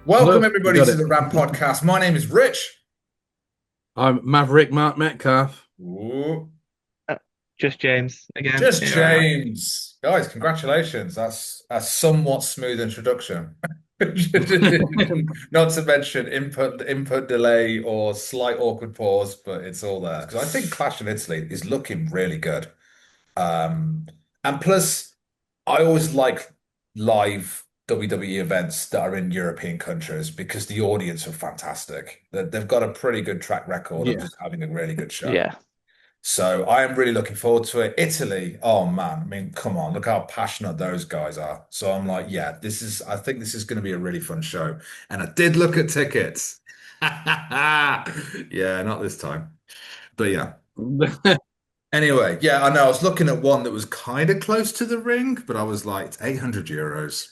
Welcome, Hello, you everybody, got to it. the Ram Podcast. My name is Rich. I'm Maverick Mark Metcalf. Ooh, Uh, Just James again. just Here I am. James. Guys, congratulations. That's a somewhat smooth introduction. Not to mention input delay or slight awkward pause, but it's all there. Because I think Clash of Italy is looking really good. Um, and plus, I always like live WWE events that are in European countries because the audience are fantastic. They've got a pretty good track record of Yeah, just having a really good show. Yeah. So I am really looking forward to it. Italy, oh man, I mean, come on, look how passionate those guys are. So I'm like, yeah, I think this is going to be a really fun show. And I did look at tickets. Yeah, not this time. But yeah. Anyway, yeah, I know. I was looking at one that was kind of close to the ring, but I was like, it's 800 euros.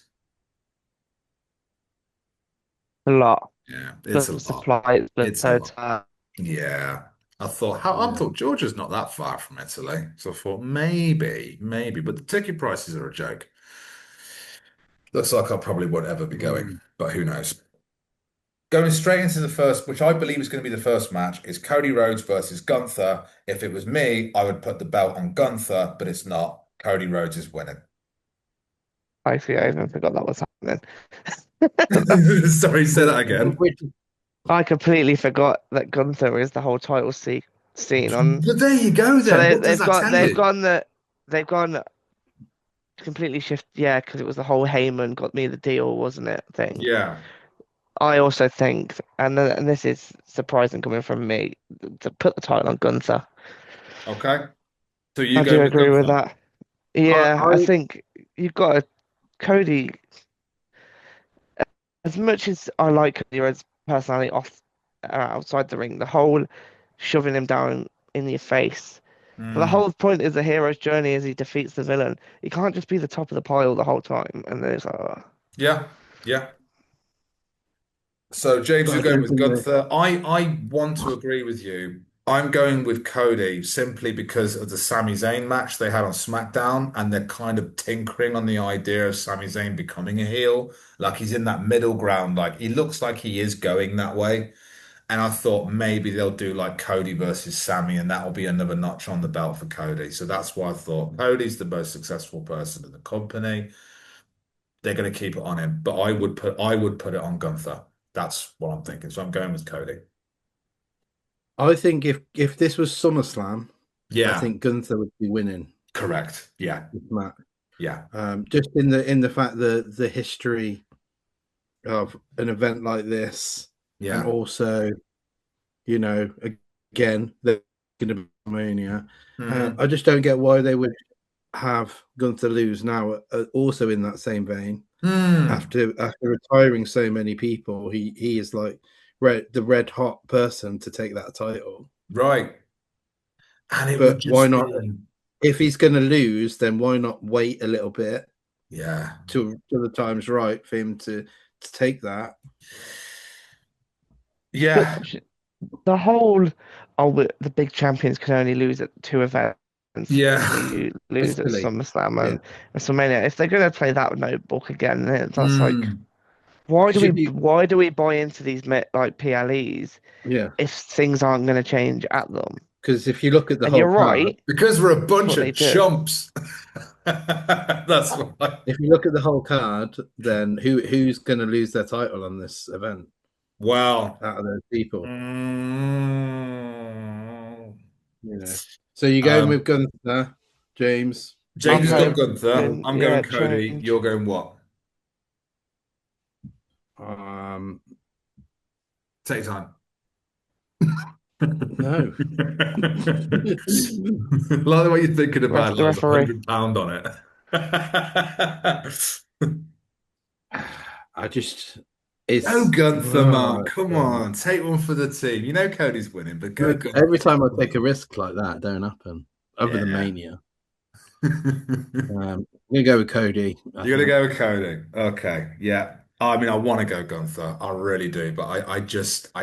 A lot. Yeah, it's a The lot. supply has been It's a so lot. tight. Yeah. I yeah. thought Georgia's not that far from Italy. So I thought maybe, but the ticket prices are a joke. Looks like I probably won't ever be going, Mm. but who knows? Going straight into the first, which I believe is going to be the first match, is Cody Rhodes versus Gunther. If it was me, I would put the belt on Gunther, but it's not. Cody Rhodes is winning. I see. I even forgot that was happening. Sorry, say that again. Which, I completely forgot that Gunther is the whole title scene on. But there you go So then. they, What does they've that got tell they've you? gone that they've gone completely shift. Yeah, because it was the whole Heyman got me the deal, wasn't it? Thing. Yeah. I also think, and this is surprising coming from me, to put the title on Gunther. Okay. So you I go do with agree with Gunther. that. Yeah, I I think you've got a Cody. As much as I like Cody Rhodes' personality outside the ring, the whole shoving him down in your face. But the Mm. whole point is the hero's journey as he defeats the villain. He can't just be the top of the pile the whole time. And then it's like, oh. Yeah. Yeah. So James, but you're I going don't with think that. Gunther. I want to agree with you. I'm going with Cody simply because of the Sami Zayn match they had on SmackDown, and they're kind of tinkering on the idea of Sami Zayn becoming a heel. Like he's in that middle ground. Like he looks like he is going that way. And I thought maybe they'll do like Cody versus Sammy, and that'll be another notch on the belt for Cody. So that's why I thought Cody's the most successful person in the company. They're going to keep it on him, but I would put it on Gunther. That's what I'm thinking. So I'm going with Cody. I think if this was SummerSlam, I Yeah, think Gunther would be winning correct. Yeah, this match. yeah, Just in the fact that the history of an event like this, and yeah. also, you know, again, they're going to be Mania. Hmm. I just don't get why they would have Gunther lose now. Also in that same vein, Hmm. after retiring so many people, he is like the red hot person to take that title. Right. And it would But why just not? be, If he's going to lose, then why not wait a little bit yeah, till the time's right for him to take that? But yeah, the whole, the big champions can only lose at two events. yeah. You It's lose at silly. SummerSlam Yeah. and WrestleMania. If they're going to play that notebook again, then that's like, Hmm. why do Because we if you, why do we buy into these like PLEs yeah, if things aren't going to change at them? because if you look at the And whole you're card, right, Because we're a that's bunch what they of do. chumps. That's why. if you look at the whole card, then who's going to lose their title on this event Well, out of those people? mm, You know. So you're going with um, Gunther, James. What James I'm you has gone got? Gunther. going, I'm yeah, going Cody. change. You're going what? Um, Take your time. no. Like the way you're thinking about The like the referee. £100 on it. I just Go it's Gunther, man. Come God. on. Take one for the team. You know Cody's winning, but go Gunther. Every time I take a risk like that, it don't happen. Other than Yeah. Mania. I'm gonna go with Cody, I You're gonna think. go with Cody. Okay. Yeah. I mean, I want to go Gunther. I really do, but I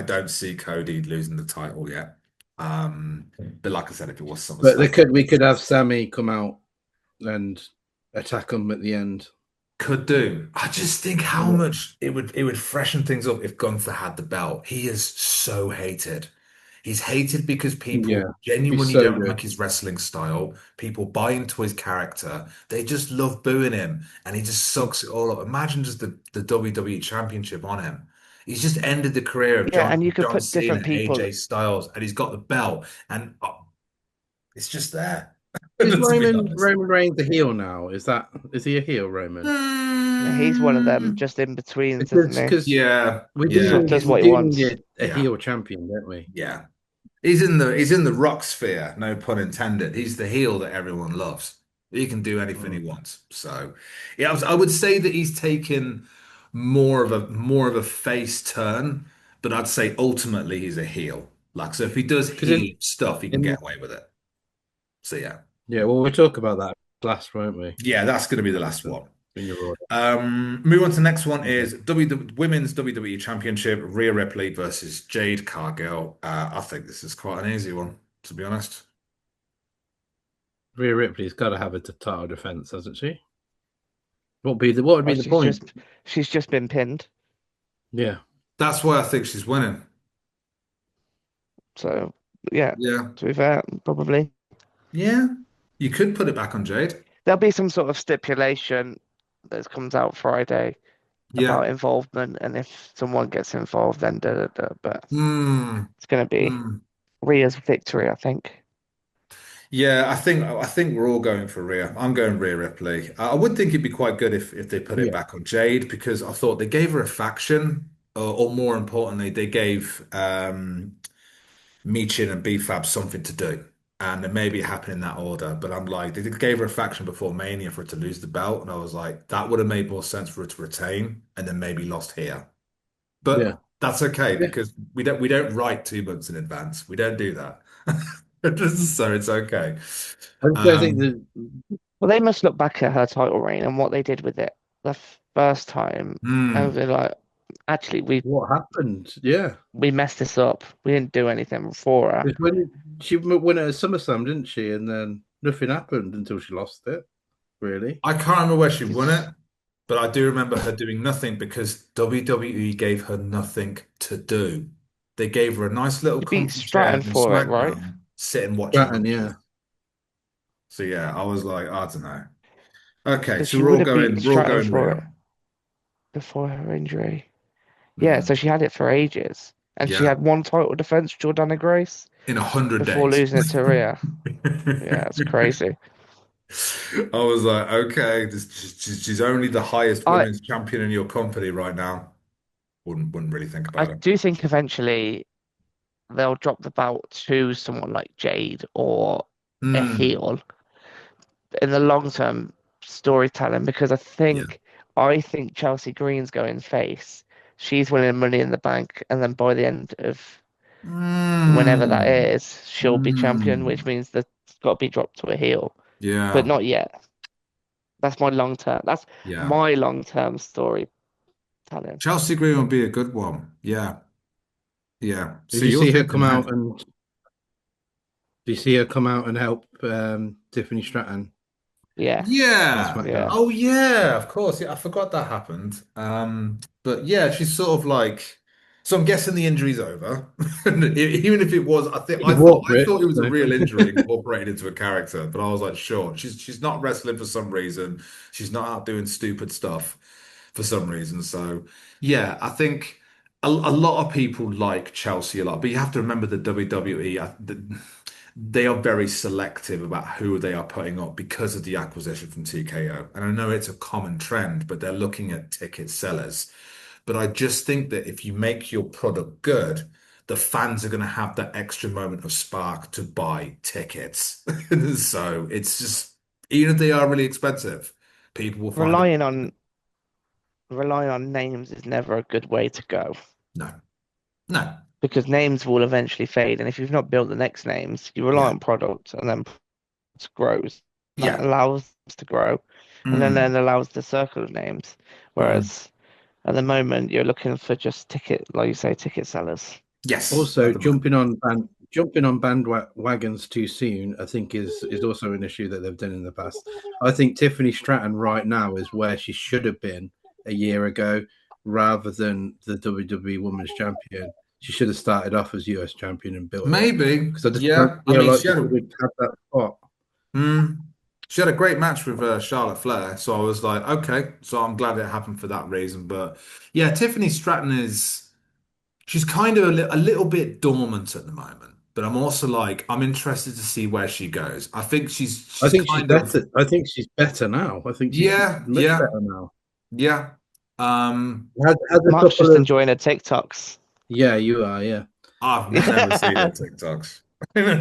don't see Cody losing the title yet. But like I said, if it was But SummerSlam. we could have Sammy come out and attack him at the end. Could do. I just think how much it would freshen things up if Gunther had the belt. He is so hated. He's hated because people Yeah, be genuinely so don't good. like his wrestling style. People buy into his character. They just love booing him, and he just sucks it all up. Imagine just the WWE Championship on him. He's just ended the career of Yeah, and you could John put Cena, different people. AJ Styles, and he's got the belt, and it's just there. Is To be Roman honest. Roman Reigns a heel now? Is he a heel, Roman? Yeah, he's one of them Mm, just in betweens, isn't he? Because yeah, we He sort yeah, of do does he's we what he do wants. need a yeah, heel champion, don't we? yeah. He's in the rock sphere, no pun intended. He's the heel that everyone loves. He can do anything he Mm. wants. So, yeah, I would say that he's taken more of a face turn, but I'd say ultimately he's a heel. Like, so if he does Because heel stuff, he can in get away with it. So yeah, yeah, well, we'll talk about that last, won't we? yeah, that's going to be the last one. In your order. Move on to the next one Yeah. is Women's WWE Championship, Rhea Ripley versus Jade Cargill. I think this is quite an easy one, to be honest. Rhea Ripley's got to have a title defense, hasn't she? What would be Well, the point? she's just been pinned. Yeah. That's why I think she's winning. So yeah, Yeah. to be fair, probably Yeah. You could put it back on Jade. there'll be some sort of stipulation that comes out Friday Yeah. about involvement, and if someone gets involved, then da da da. But Hmm. it's going to be Hmm. Rhea's victory, I think. Yeah, I think we're all going for Rhea. I'm going Rhea Ripley. I would think it'd be quite good if they put it Yeah. back on Jade because I thought they gave her a faction, or more importantly, they gave Michin and BFAB something to do. And then maybe it happened in that order. But I'm like, they gave her a faction before Mania for her to lose the belt. And I was like, that would have made more sense for her to retain and then maybe lost here. But Yeah. that's okay Yeah. because we don't write 2 months in advance. We don't do that. So it's okay. I think Um, that Well, they must look back at her title reign and what they did with it the first time, and hmm. they're like, actually, what happened. Yeah. we messed this up. We didn't do anything before her. Because when she won at SummerSlam, didn't she? And then nothing happened until she lost it, really. I can't remember where she won it, She's but I do remember her doing nothing because WWE gave her nothing to do. They gave her a nice little she beat comfy chair Stratton in for it, right? SmackDown, sitting watching Stratton, yeah. matches. So yeah, I was like, I don't know. Okay, So so she we're would all have beaten going, we're all Stratton going for Rhea. it before her injury. Yeah, Mm, so she had it for ages, and she yeah, had one title defense, Jordana Grace, in 100 days. before losing it to Rhea. Yeah, it's crazy. I was like, okay, she's only the highest I women's champion in your company right now. Wouldn't really think I about it. do think eventually they'll drop the belt to someone like Jade or a Hmm. heel in the long term storytelling because Yeah. I think Chelsea Green's going face. She's winning Money in the Bank, and then by the end of whenever that Hmm. is, she'll be champion, which Hmm. means that's got to be dropped to a heel. But Yeah. not yet. That's my long term. That's Yeah. my long term storytelling. Chelsea Green would be a good one. Yeah. Yeah. Did So you you're see her thinking come out ahead. and did you see her come out and help Tiffany Stratton Yes. on Yeah. SmackDown? Yeah. Oh yeah, of course. Yeah, I forgot that happened. But yeah, she's sort of like so I'm guessing the injury's over. Even if it was, I think She I thought walked I for it. thought it was a So. real injury incorporated into a character, but I was like, sure, she's not wrestling for some reason. She's not out doing stupid stuff for some reason. So yeah, I think a lot of people like Chelsea a lot, but you have to remember the WWE. They are very selective about who they are putting up because of the acquisition from TKO. And I know it's a common trend, but they're looking at ticket sellers. But I just think that if you make your product good, the fans are going to have that extra moment of spark to buy tickets. So it's just, even if they are really expensive, people will find it. Relying on relying on names is never a good way to go No, no, because names will eventually fade. And if you've not built the next names, you rely yeah, on product and then it grows. That yeah, allows us to grow and then mm, allows the circle of names. mm. Whereas at the moment, you're looking for just ticket, like you say, ticket sellers. Yes, at Also, the moment. jumping on bandwagons too soon, I think, is also an issue that they've done in the past. I think Tiffany Stratton right now is where she should have been a year ago, rather than the WWE Women's Champion. She should have started off as US Champion and built up, Maybe. because I just don't Yeah. I feel mean, like she would have that spot. mm, she had a great match with Charlotte Flair. So I was like, okay. So I'm glad it happened for that reason. But yeah, Tiffany Stratton she's kind of a little bit dormant at the moment. But I'm also like, I'm interested to see where she goes. I think I she's think she's kind of, better. I think she's better now. I think she's yeah, much yeah, better now. yeah. Um, Has a Mark's couple just of enjoying her TikToks. yeah, you are I've never seen her TikToks.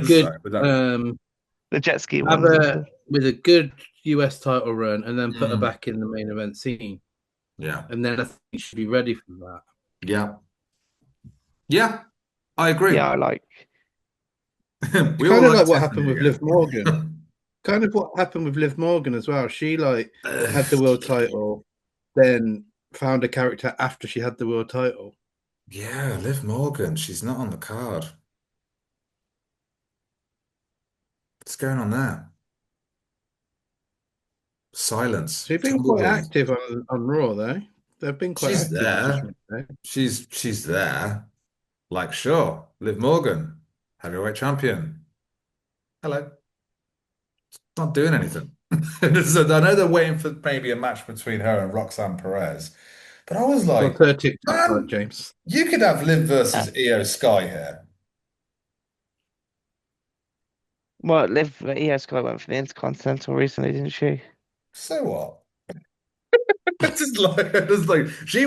good. So, but that, The jet ski Have ones and her stuff. with a good US title run, and then put her mm, back in the main event scene, yeah, and then I think she'll be ready for that. yeah, yeah. I agree. Yeah, I like. We all Kind of like like what happened Tiffany with Liv Morgan. again. Kind of what happened with Liv Morgan as well. She like had the world title, then found a character after she had the world title. Yeah, Liv Morgan. She's not on the card. What's going on there? Silence. She's been quite Tumbleweed. active on Raw though. They've been quite She's active with this there. one. She's there. Like, sure. Liv Morgan, heavyweight champion. Hello. Not doing anything. So I know they're waiting for maybe a match between her and Roxanne Perez. But I was What's like, her TikTok like, man, James? you could have Liv Uh, versus Io Sky here. well, Liv EO Sky went for the Intercontinental recently, didn't she? So what? It's just like she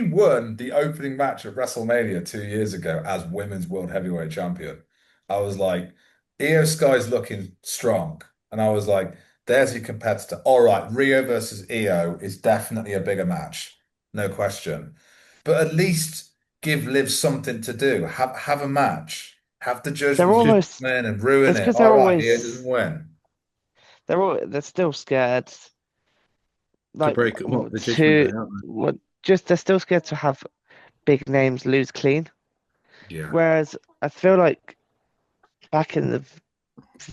won the opening match at WrestleMania 2 years ago as Women's World Heavyweight Champion. I was like, Io Sky's looking strong. And I was like, there's your competitor. All right, Rio versus Io is definitely a bigger match. No question. But at least give Liv something to do. Have a match. Have the They're judgment almost. come in and ruin It's it. because All they're right, Io doesn't always. win. They're still scared. To Like break them up, the Judgment to Day, aren't what? Just they're still scared to have big names lose clean. Yeah. Whereas I feel like back in the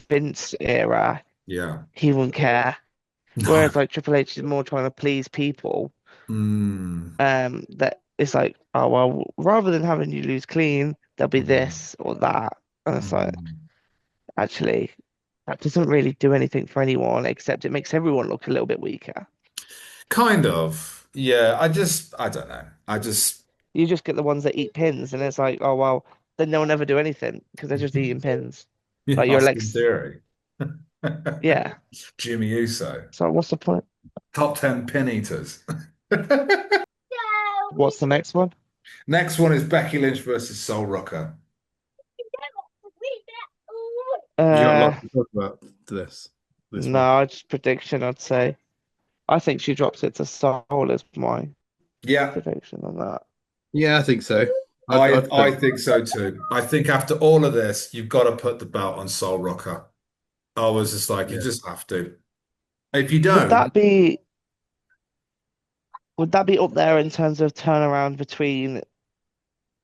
Vince era, Yeah. he wouldn't care. No. Whereas like Triple H is more trying to please people. Mm, That it's like, oh well, rather than having you lose clean, there'll be mm, this or that, and it's like mm. actually that doesn't really do anything for anyone except it makes everyone look a little bit weaker. Kind of. Yeah, I don't know. You just get the ones that eat pins, and it's like, oh well, then they'll never do anything because they're just eating pins. Yeah, Like your Austin legs, Theory. yeah. Jimmy Uso. So what's the point? Top 10 pin eaters. What's the next one? Next one is Becky Lynch versus Sol Rucka. you? Got a Uh, lot to talk about to this one. no, just prediction. I'd say. I think she drops it to Soul as my Yeah, prediction on that. Yeah, I think so. I'd I put think so too. I think after all of this, you've got to put the belt on Sol Rucka. I was just like, you yeah. just have to. If you Would don't, that be would that be up there in terms of turnaround between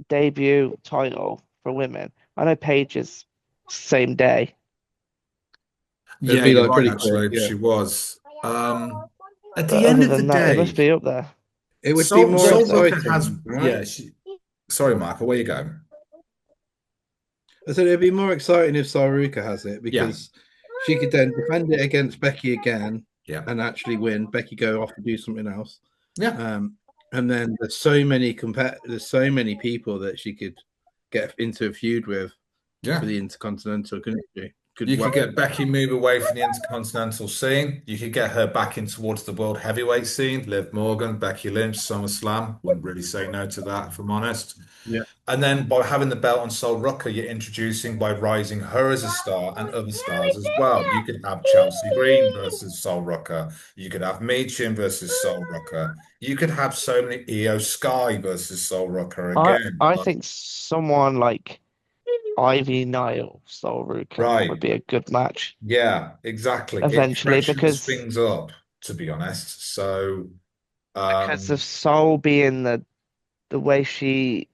debut title for women? I know Paige is same day, It'd yeah, be you're like right, pretty quick. actually. Yeah, She was. At but the end other of the than that, it must day, be up there. it would be more Where Sol is it? Rucka has, exciting, right? yeah, sorry, Michael, where you going? I said it'd be more exciting if Saruka has it, Yeah, because she could then defend it against Becky again yeah, and actually win. Becky go off and do something else. yeah, Um, and then there's so many people that she could get into a feud with for yeah. the Intercontinental, couldn't she? Could You well, could get Becky move away from the Intercontinental scene. You could get her back in towards the World Heavyweight scene. Liv Morgan, Becky Lynch, SummerSlam. Wouldn't really say no to that, if I'm honest. yeah, And then by having the belt on Sol Rucka, you're introducing by rising her as a star and other stars as well. You could have Chelsea Green versus Sol Rucka. You could have Meechin versus Sol Rucka. You could have so many Io Sky versus Sol Rucka I again. I Like, think someone like Ivy Nile Ruka would right. be a good match Yeah, exactly. It eventually freshens things up, to be honest. So, because of um, Soul being the way she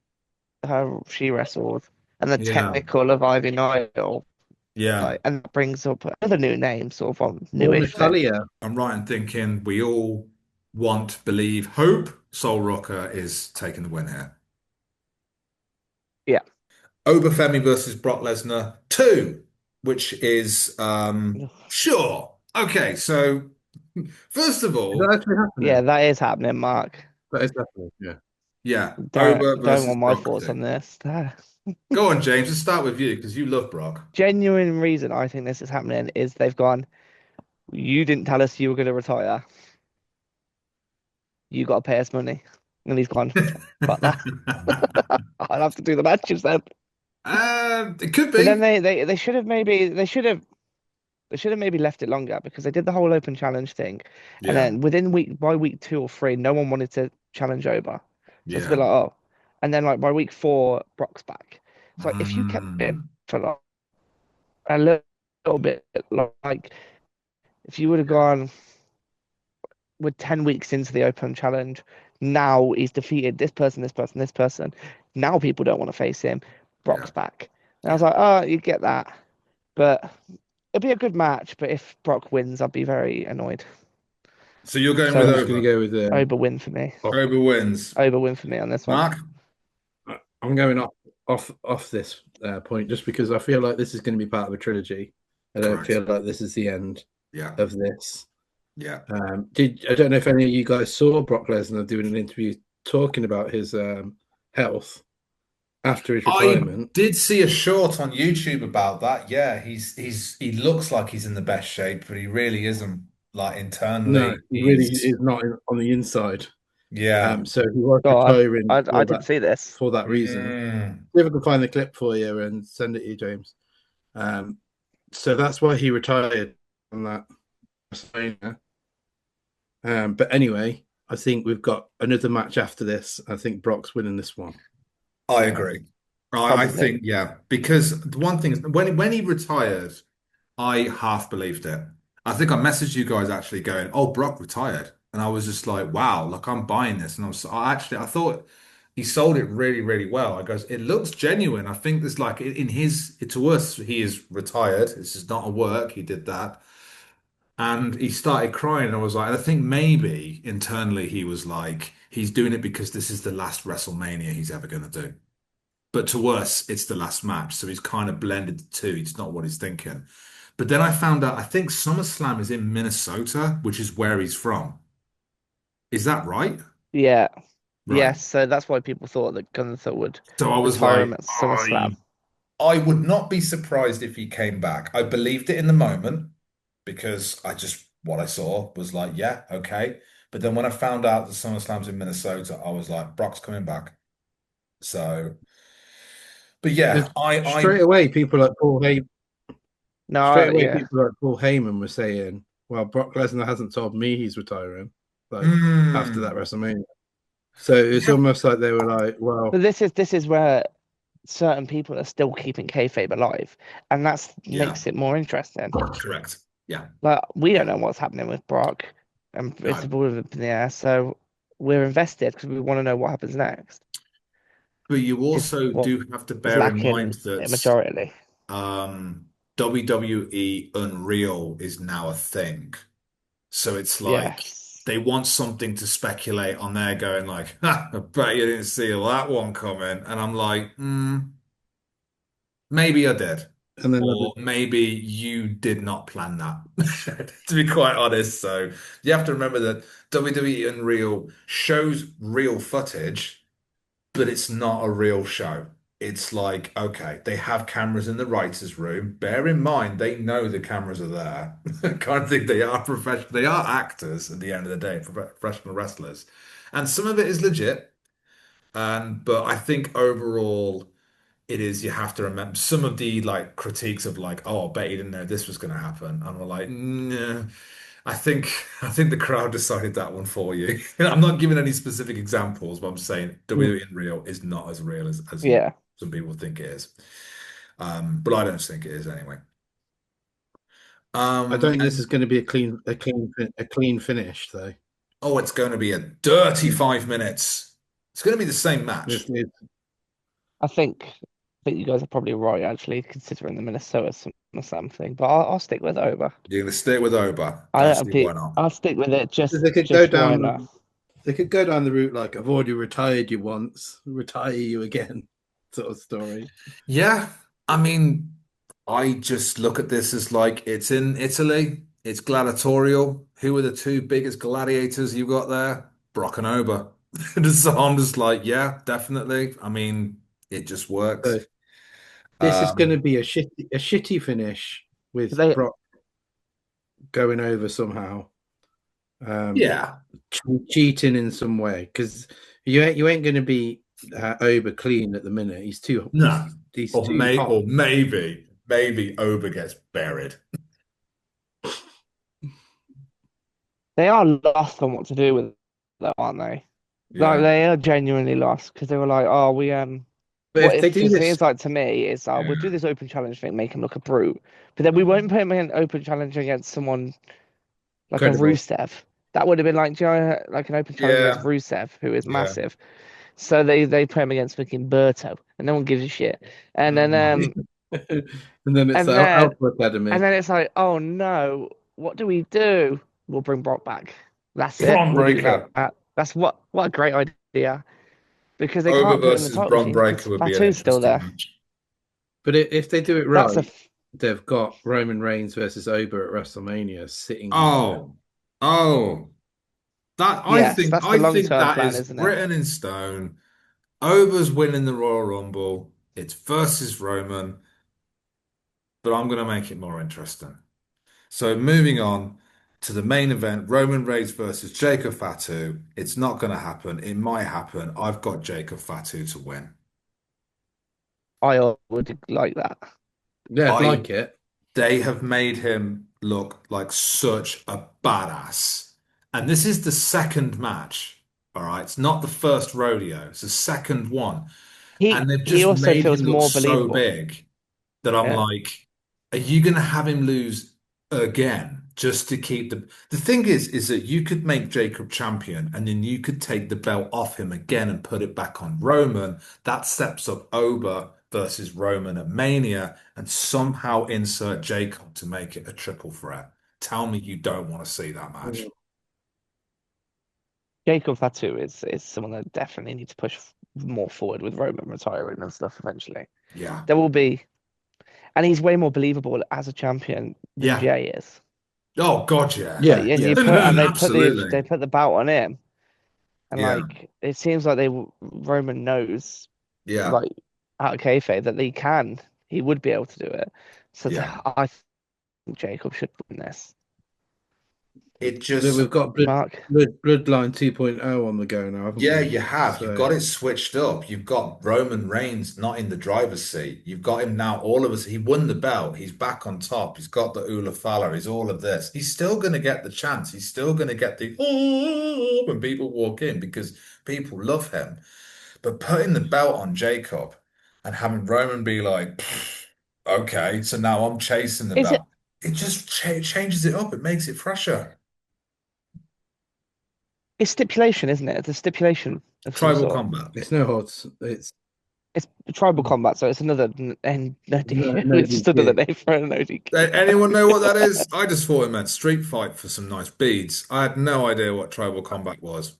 wrestled. and the Yeah. technical of Ivy Nile, Yeah. like, and that brings up another new name, sort of on Or newish thing. Natalia. I'm right in thinking we all want, believe, hope Sol Rucca is taking the win here. Yeah. Femi versus Brock Lesnar 2, which is sure. Okay, so first of Is that all, actually Yeah, happening? that is happening, Mark. That is happening. Yeah. yeah, Don't Oba don't versus want my Brock thoughts 2. on this. Go on, James. Let's start with you because you love Brock. Genuine reason I think this is happening is they've gone, you didn't tell us you were going to retire. You got to pay us money. And he's gone, fuck that. I'll have to do the matches then. It could But then be. they should have maybe left it longer because they did the whole open challenge thing. And Yeah, then by week 2 or 3, no one wanted to challenge over. So it's a bit yeah. like, oh. And then like by week 4, Brock's back. So like, if you kept it Mm, for like a little bit, like if you would have gone with 10 weeks into the open challenge, now he's defeated this person, this person, this person. Now people don't want to face him. yeah, Brock's back. And I was yeah. like, oh, you get that. But it'd be a good match. But if Brock wins, I'd be very annoyed. So you're going with I'm So just going to Oba. go with over win for me. Oba wins. Over win for me on this one. Mark? I'm going off this point just because I feel like this is going to be part of a trilogy. I don't Correct. feel like this is the end Yeah, of this. yeah. I don't know if any of you guys saw Brock Lesnar doing an interview talking about his health after his I retirement. did see a short on YouTube about that. Yeah, he looks like he's in the best shape, but he really isn't. Like No, internally, he really he's is not on the inside. yeah. So he was Oh, retiring I didn't see this. for that reason. Mm, See if I can find the clip for you and send it to you, James. So that's why he retired on that WrestleMania. But anyway, I think we've got another match after this. I think Brock's winning this one. I agree. I Probably. think yeah, because the one thing is when he retired, I half believed it. I think I messaged you guys actually going, "Oh, Brock retired," and I was just like, "Wow, look, I'm buying this." And I thought he sold it really, really well. I goes, "It looks genuine." I think there's like in his to us, he is retired. This is not a work. He did that, and he started crying. And I was like, I think maybe internally he was like, he's doing it because this is the last WrestleMania he's ever going to do. But to us, it's the last match. So he's kind of blended the two. It's not what he's thinking. But then I found out, I think SummerSlam is in Minnesota, which is where he's from. Is that right? Yeah. Right. Yes. So that's why people thought that Gunther would So I was retire him like, at SummerSlam. I would not be surprised if he came back. I believed it in the moment because what I saw was like, yeah, okay. But then when I found out that SummerSlam's in Minnesota, I was like, Brock's coming back. So, but yeah, There's straight away No, yeah. people like Paul Heyman were saying, "Well, Brock Lesnar hasn't told me he's retiring." Like after that hmm. WrestleMania, so it's Yeah, almost like they were like, "Well, But this is where certain people are still keeping kayfabe alive, and that's yeah, makes it more interesting. correct. Yeah, Like we don't yeah. know what's happening with Brock, and it's No. all up in the air. So we're invested because we want to know what happens next, But you which is also what do have to is bear in mind lacking that majority. um, WWE Unreal is now a thing. So it's like Yes. they want something to speculate on there, going like, ha, I bet you didn't see that one coming. And I'm like, maybe I did. and then Or maybe you did not plan that, to be quite honest. So you have to remember that WWE Unreal shows real footage, but it's not a real show. It's like, okay, they have cameras in the writers' room. Bear in mind, they know the cameras are there. Kind of thing. They are professional. They are actors at the end of the day, professional wrestlers, and some of it is legit. And but I think overall, it is. You have to remember some of the like critiques of like, oh, I bet you didn't know this was going to happen, and we're like, nah. I think the crowd decided that one for you. I'm not giving any specific examples, but I'm saying WWE in real is not as real as you Yeah. some people think it is. But I don't think it is anyway. I don't think this is And going to be a clean finish, though. oh, it's going to be a dirty 5 minutes. It's going to be the same This match. is I think think you guys are probably right, actually, considering the Minnesota SummerSlam thing. But I'll stick with over. You're going to stick with Oba. I Don't don't see why think not. I'll stick with it. They could go Why not? down. They could go down the route like I've already retired you once, retire you again, sort of story. Yeah, I mean, I just look at this as like it's in Italy. It's gladiatorial. Who are the two biggest gladiators you got there? Brock and Oba. So I'm just like, yeah, definitely. I mean, it just works. So this is going to Um, be a shitty finish with They Brock going over somehow, um, yeah, cheating in some way because you ain't going to be Oba clean at the minute. He's too no, he's too hot. or maybe Oba gets buried. they are lost on what to do with that, aren't they? Like Yeah, they are genuinely lost because they were like, oh, But what if they if do it this, seems like to me is we'll yeah. do this open challenge thing, make him look a brute, but then we won't put him in an open challenge against someone like a incredible. Rusev. That would have been like, do you know, like an open challenge against Yeah, Rusev, who is yeah. massive. So they put him against fucking Berto, and no one gives a shit. And then Mm. And then it's and the then Alpha Academy. it's like, oh no, what do we do? We'll bring Brock back. That's it. Braun We'll do Breaker. that. That's what a great idea. Because they Oba can't put him in the versus title Braun machine Breaker because would be an Fatu's still interesting there. match. But if they do it That's a right, they've got Roman Reigns versus Oba at WrestleMania sitting there. Oh, oh, that yes, that's the I long think term that plan, is isn't it? written in stone. Oba's winning the Royal Rumble. It's versus Roman, but I'm going to make it more interesting. So moving on to the main event, Roman Reigns versus Jacob Fatu. It's not going to happen. It might happen. I've got Jacob Fatu to win. I would like that. Yeah, I'd I like it. They have made him look like such a badass. And this is the second match. All right. It's not the first rodeo. It's the second one. And they've He just also made him feels look more so believable. big that I'm Yeah. like, are you going to have him lose again just to keep the thing is that you could make Jacob champion and then you could take the belt off him again and put it back on Roman. That steps up Oba versus Roman at Mania and somehow insert Jacob to make it a triple threat. Tell me you don't want to see that match. Jacob Fatu is someone that definitely needs to push more forward with Roman retiring and stuff eventually. Yeah. There will be, and he's way more believable as a champion than Yeah. Jay is. Oh God, yeah. Like, Yeah, and yeah. you put and Absolutely. they put the bout on him, and Yeah. like it seems like Roman knows Yeah. like out of kayfabe that he would be able to do it. So Yeah. I think Jacob should win this. It So just we've got Mark, Bloodline 2.0 on the go now, haven't Yeah, we? you have. You've So got it switched up. You've got Roman Reigns not in the driver's seat. You've got him now. All of us. He won the belt. He's back on top. He's got the Ula Fala. He's all of this. He's still going to get the chance. He's still going to get the oh when people walk in because people love him. But putting the belt on Jacob and having Roman be like, okay, so now I'm chasing the is it? belt. It just changes it up. It makes it fresher. It's stipulation, isn't it? It's a stipulation of some Tribal sort. combat. it's no odds. It's It's tribal combat, so it's another no no it's just another DQ. name for an ODQ. Anyone know what that is? I just thought it meant street fight for some nice beads. I had no idea what tribal combat was.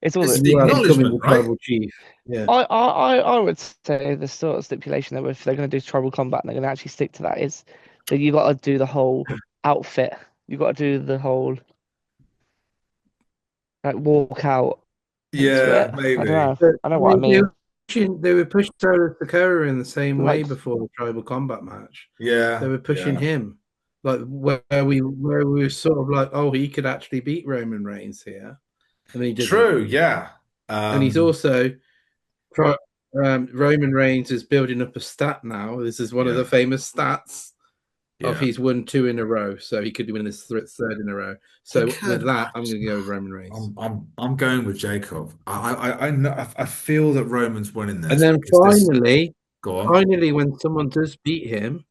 It's all It's the the You are it's. becoming acknowledgement, the right? tribal chief. Yeah. I would say the sort of stipulation that if they're going to do tribal combat and they're going to actually stick to that is that you got to do the whole outfit. You got to do the whole like walk out into Yeah, it. I don't maybe. know. But I know what I mean. they were pushing Solo Sikoa in the same way Like before the tribal combat match. They Yeah, were pushing yeah. him, like where we were sort of like, oh, he could actually beat Roman Reigns here, and he doesn't. True, yeah. And he's Um, also Roman Reigns is building up a stat now. This is one of yeah, the famous stats of yeah. he's won 2 in a row, so he could win his third in a row. He So with could. that, I'm going to go with Roman Reigns. I'm going with Jacob. I know I feel that Roman's winning And this then because this go on. finally, when someone does beat him,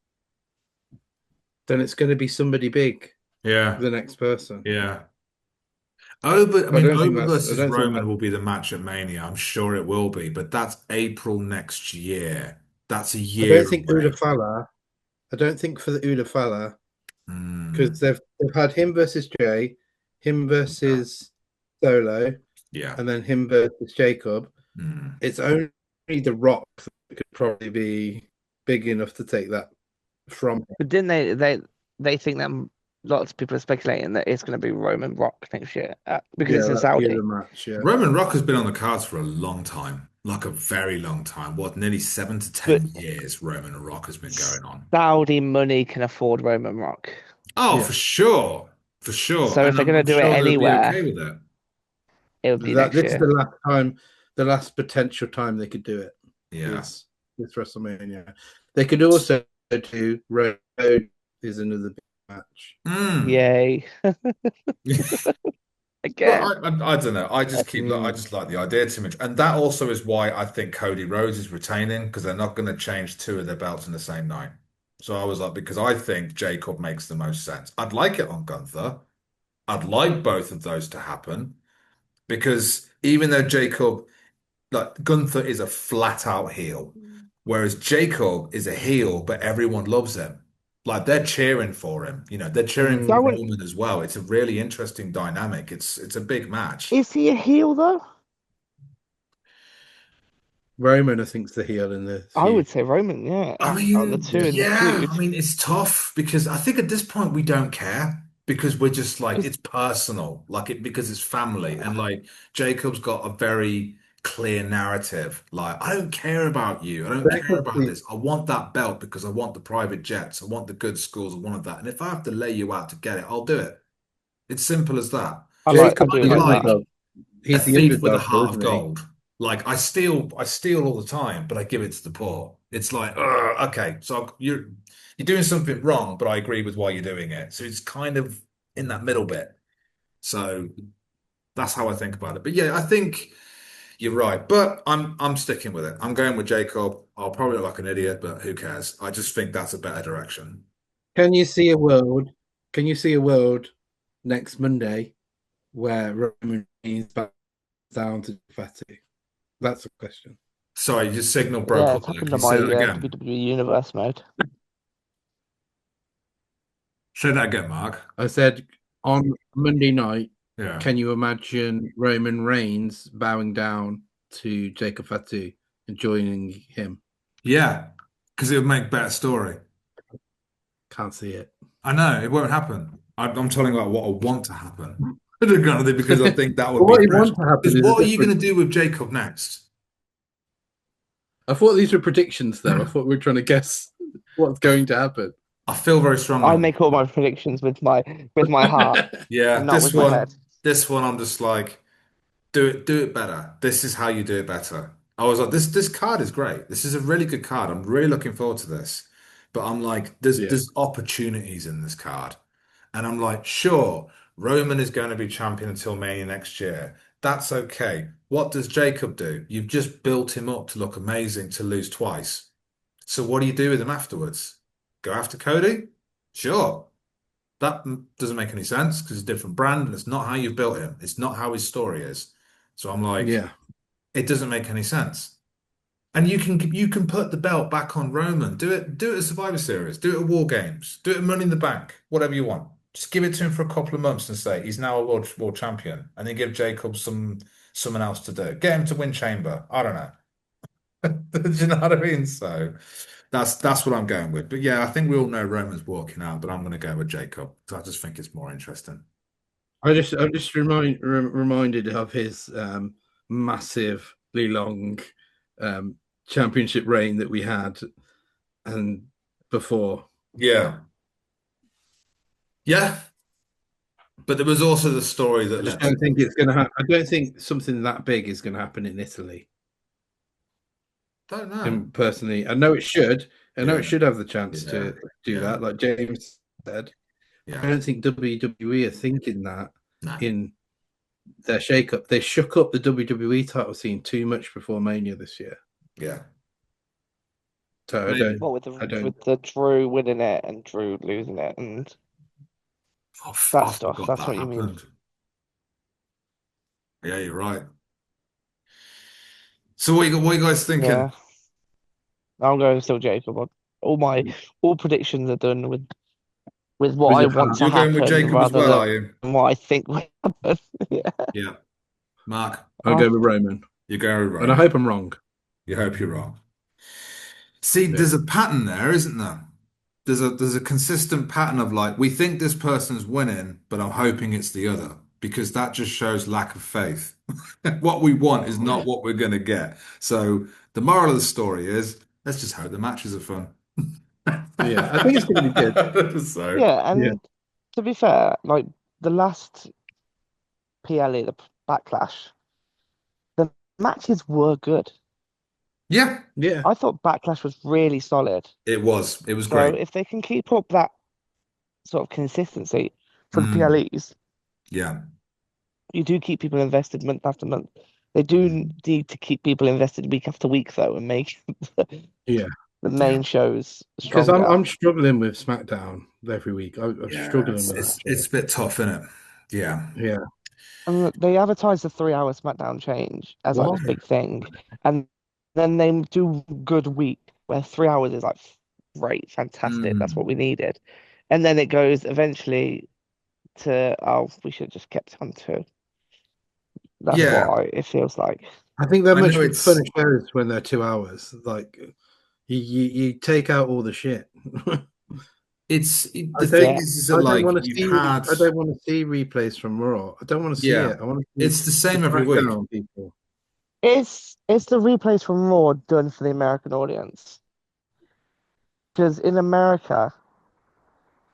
then it's going to be somebody big, Yeah, the next person. yeah. Over, I But mean, I versus don't think Roman that. will be the match at Mania. I'm sure it will be, but that's April next year. That's a I don't year think away. Udafala. I don't think for the Udafala Mm, because they've had him versus Jay, him versus Solo, yeah. and then him versus Jacob. Mm. It's only the Rock that could probably be big enough to take that from him. But didn't they think that lots of people are speculating that it's going to be Roman Rock next year because Yeah, it's in that'd be the Saudi. match. Yeah, Roman Rock has been on the cards for a long time, like a very long time. What, nearly 7 to 10 But years Roman Rock has been going on. Saudi money can afford Roman Rock. Oh, yeah. for sure. For sure. So if And they're I'm, going to I'm do it sure they'll be anywhere, okay with it. it would be That next this is year. the last time, the last potential time they could do it Yeah. is this WrestleMania. They could also do Rhodes is another big match. Mm. Yay. Well, Again. I don't know. I Mm. just like the idea too much, and that also is why I think Cody Rhodes is retaining because they're not going to change two of their belts in the same night. So I was like, because I think Jacob makes the most sense. I'd like it on Gunther. I'd like both of those to happen because even though Jacob, like Gunther, is a flat out heel, whereas Jacob is a heel, but everyone loves him. Like they're cheering for him. They're cheering for I Mm. wouldn't. Roman as well. It's a really interesting dynamic. It's a big match. Is he a heel though? Roman, I think, is the heel in this I feud. would say Roman, yeah. I Out of the mean, two Yeah, in the yeah, I feud. mean, it's tough because I think at this point we don't care because we're just like, Because it's personal, like it because it's family. And like Jacob's got a very clear narrative. Like, I don't care about you. I don't care Jacob about is this. I want that belt because I want the private jets. I want the good schools. I want that. And if I have to lay you out to get it, I'll do it. It's simple as that. I Jacob's do I'm the like that. like underdog. a He's the thief with a underdog, though, heart of isn't he? gold. Like I steal all the time, but I give it to the poor. It's like, okay, so you're doing something wrong, but I agree with why you're doing it. So it's kind of in that middle bit. So that's how I think about it. But yeah, I think you're right. But I'm sticking with it. I'm going with Jacob. I'll probably look like an idiot, but who cares? I just think that's a better direction. Can you see a world? Can you see a world next Monday where Roman Reigns backs down to Fatu? That's the question. Sorry, your signal broke Yeah, up it's there. happened Can you to say my that again? WWE Universe mode. Say that again, Mark. I said on Monday night, Yeah. can you imagine Roman Reigns bowing down to Jacob Fatu and joining him? Yeah. Because it would make better story. Can't see it. I know it won't happen. I'm telling you about what I want to happen. Because I But think that would be what you fresh. want to happen Because is a what are you going different. to do with Jacob next? I thought these were predictions, though. I thought we were trying to guess what's going to happen. I feel very strongly I on make all my predictions with my heart yeah, and not with my head. this one, I'm just like, do it better. This is how you do it better. I was like, this card is great. This is a really good card. I'm really looking forward to this. But I'm like, Yeah, there's opportunities in this card. And I'm like, sure, Roman is going to be champion until Mania next year. That's okay. What does Jacob do? You've just built him up to look amazing to lose twice. So what do you do with him afterwards? Go after Cody? Sure. That doesn't make any sense because it's a different brand and it's not how you've built him. It's not how his story is. So I'm like, yeah, it doesn't make any sense. And you can put the belt back on Roman. Do it at Survivor Series. Do it at War Games. Do it at Money in the Bank. Whatever you want. Just give it to him for a couple of months and say he's now a world champion. And then give Jacob someone else to do it. Get him to win Chamber. I don't know. Do you know what I mean? So that's what I'm going with. But yeah, I think we all know Roman's walking out, but I'm going to go with Jacob because I just think it's more interesting. I'm just reminded of his massively long um, championship reign that we had and before. Yeah, yeah. But there was also the story that I just led to don't think this. it's going to happen. I don't think something that big is going to happen in Italy. Don't know. And personally, I know it should. I know Yeah, it should have the chance yeah, to do yeah, that, like James said. I yeah. don't think WWE are thinking that No, in their shake-up. They shook up the WWE title scene too much before Mania this year. yeah. So Maybe. What I don't. with the Drew winning it and Drew losing it and I that stuff. forgot That's that what you mean. happened. Yeah, you're right. So what you guys thinking? Yeah, I'm going still Jacob. All my all predictions are done with what With I your want heart. to You're going with happen Jacob as rather well, than are you? what I think will happen. Yeah. Yeah. Mark, I'll I, go with Roman. you're going with And I Roman. hope I'm wrong. You hope you're wrong. See, Yeah. there's a pattern there, isn't there? There's a consistent pattern of like we think this person's winning, but I'm hoping it's the other because that just shows lack of faith. What we want is not what we're going to get. So the moral of the story is let's just hope the matches are fun. Yeah. I think it's going to be good. So yeah, Yeah. and to be fair, like the last PLE, the Backlash, the matches were good. yeah, Yeah. I thought Backlash was really solid. it was. It was So great. if they can keep up that sort of consistency for the Mm, PLEs, yeah. you do keep people invested month after month. They do Mm, need to keep people invested week after week, though, and make Yeah. the yeah. main shows Because I'm stronger. I'm struggling with SmackDown every week. I'm Yeah, struggling it's with that it's shit. it's a bit tough, isn't it? Yeah. Yeah. And they advertise the 3 hour SmackDown change as like Why? this big thing, and then they do good week where 3 hours is like great, fantastic. That's what Mm, we needed, and then it goes eventually to oh, we should have just kept on to. That's yeah. it feels like. I think they're I much know funner it's shows when they're 2 hours. Like you take out all the shit. the I thing don't Yeah, is that I don't like want to you've see had I don't want to see replays from Raw. I don't want to see yeah, it. I want to see it's the the same every week. SmackDown people. it's the replays from Raw done for the American audience because in America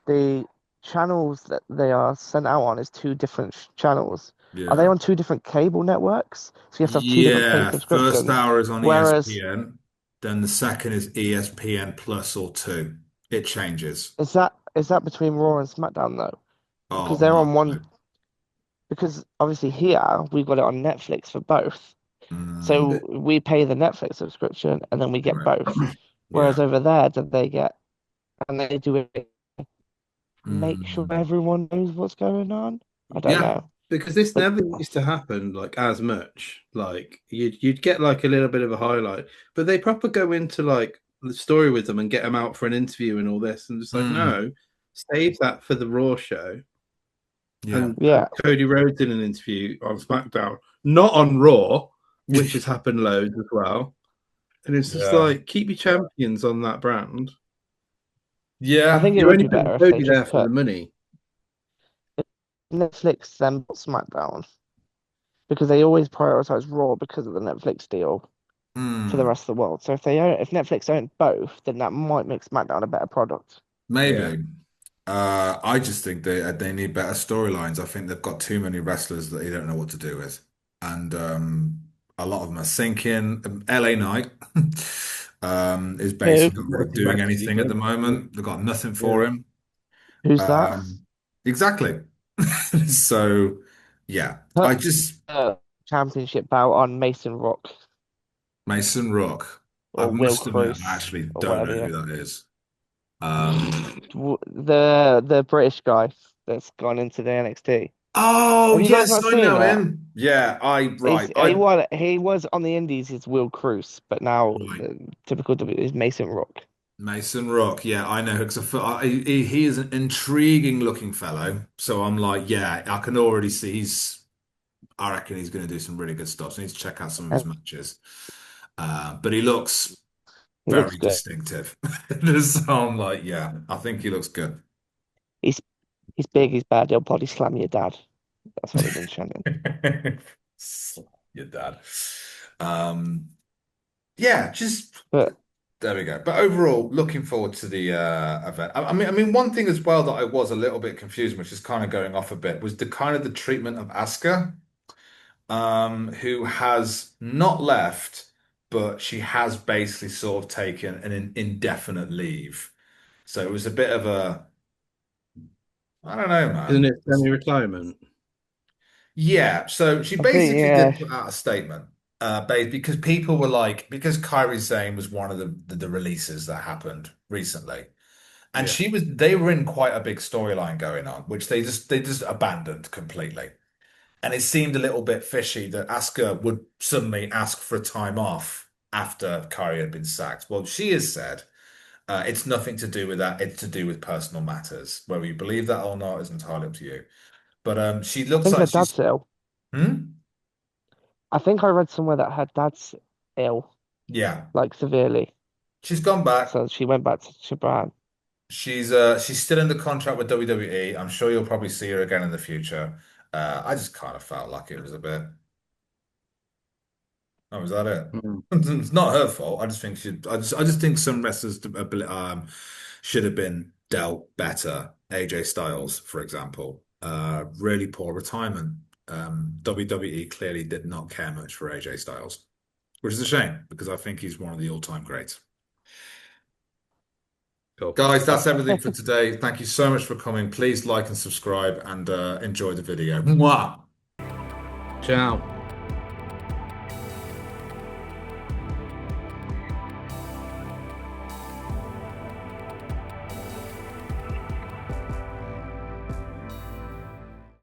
the channels that they are sent out on is two different channels. Are they Yeah. on two different cable networks? So you have to have two different paid Yeah. First subscriptions. hour is on Whereas, ESPN, then the second is ESPN Plus or two. It changes. is that between Raw and SmackDown though? Oh, Because they're Mark. on one. Because obviously here we've got it on Netflix for both. So Mm, we pay the Netflix subscription and then we get right. both. Whereas Yeah. over there, do they get and they do it make sure Mm, everyone knows what's going on? I don't yeah. know. Because this But never used to happen like as much. Like you'd get like a little bit of a highlight, but they proper go into like the story with them and get them out for an interview and all this, and just like Mm, no, save that for the Raw show yeah. and put yeah, Cody Rhodes in an interview on SmackDown, not on Raw, which has happened loads as well. And it's just Yeah. like keep your champions on that brand. I Yeah. think it You're would only be putting better if they Cody just there for put the money. Netflix then SmackDown because they always prioritize Raw because of the Netflix deal for the Mm, rest of the world. So if Netflix own both, then that might make SmackDown a better product. Yeah. maybe. I just think they need better storylines. I think they've got too many wrestlers that they don't know what to do with, and a lot of them are sinking. LA Knight is Who? basically not really Welcome doing back to anything at the UK. moment. They've got nothing Yeah. for him. Who's that? Um, exactly. So yeah, I Put just a championship bout on Mason Rock Mason Rook. I or Will must admit, I Cruz actually or don't know whatever. who Yeah. that is. Um, The British guy that's gone into the NXT. oh Have you guys yes, not I seen know that? him. Yeah, I He's, right. he was on the Indies as Will Cruz, but now Right. the typical W is Mason Rock. Mason Rook, yeah, I know because he is an intriguing looking fellow. So I'm like, yeah, I can already see I reckon he's going to do some really good stuff. So I need to check out some of his And matches. But he looks he looks very good. distinctive. So I'm like, yeah, I think he looks good. He's he's big, he's bad, he'll body slam your dad. That's what they've been chanting. Your dad. Um, yeah, just But there we go. But overall, looking forward to the event. I mean, one thing as well that I was a little bit confused, which is kind of going off a bit, was the kind of the treatment of Asuka, who has not left, but she has basically sort of taken an indefinite leave. So it was a bit of I don't know, Isn't man. it semi-retirement? Yeah, so she I think basically did put out a statement, because people were like, because Kairi Sane was one of the releases that happened recently, and Yeah. they were in quite a big storyline going on, which they just abandoned completely. And it seemed a little bit fishy that Asuka would suddenly ask for a time off after Kyrie had been sacked. Well, she has said it's nothing to do with that. It's to do with personal matters. Whether you believe that or not is entirely up to you. But she I looks think her like she's dad's ill. hmm? I think I read somewhere that her dad's ill, Yeah. like severely. She's gone back. So she went back to Japan. She's still in the contract with WWE. I'm sure you'll probably see her again in the future. I just kind of felt like it was a bit. Oh, was that it? Mm. It's not her fault. I just think I just think some wrestlers should have been dealt better. AJ Styles, for example, really poor retirement. WWE clearly did not care much for AJ Styles, which is a shame because I think he's one of the all-time greats. Cool. Guys, that's everything for today. Thank you so much for coming. Please like and subscribe and enjoy the video. Mwah! Ciao.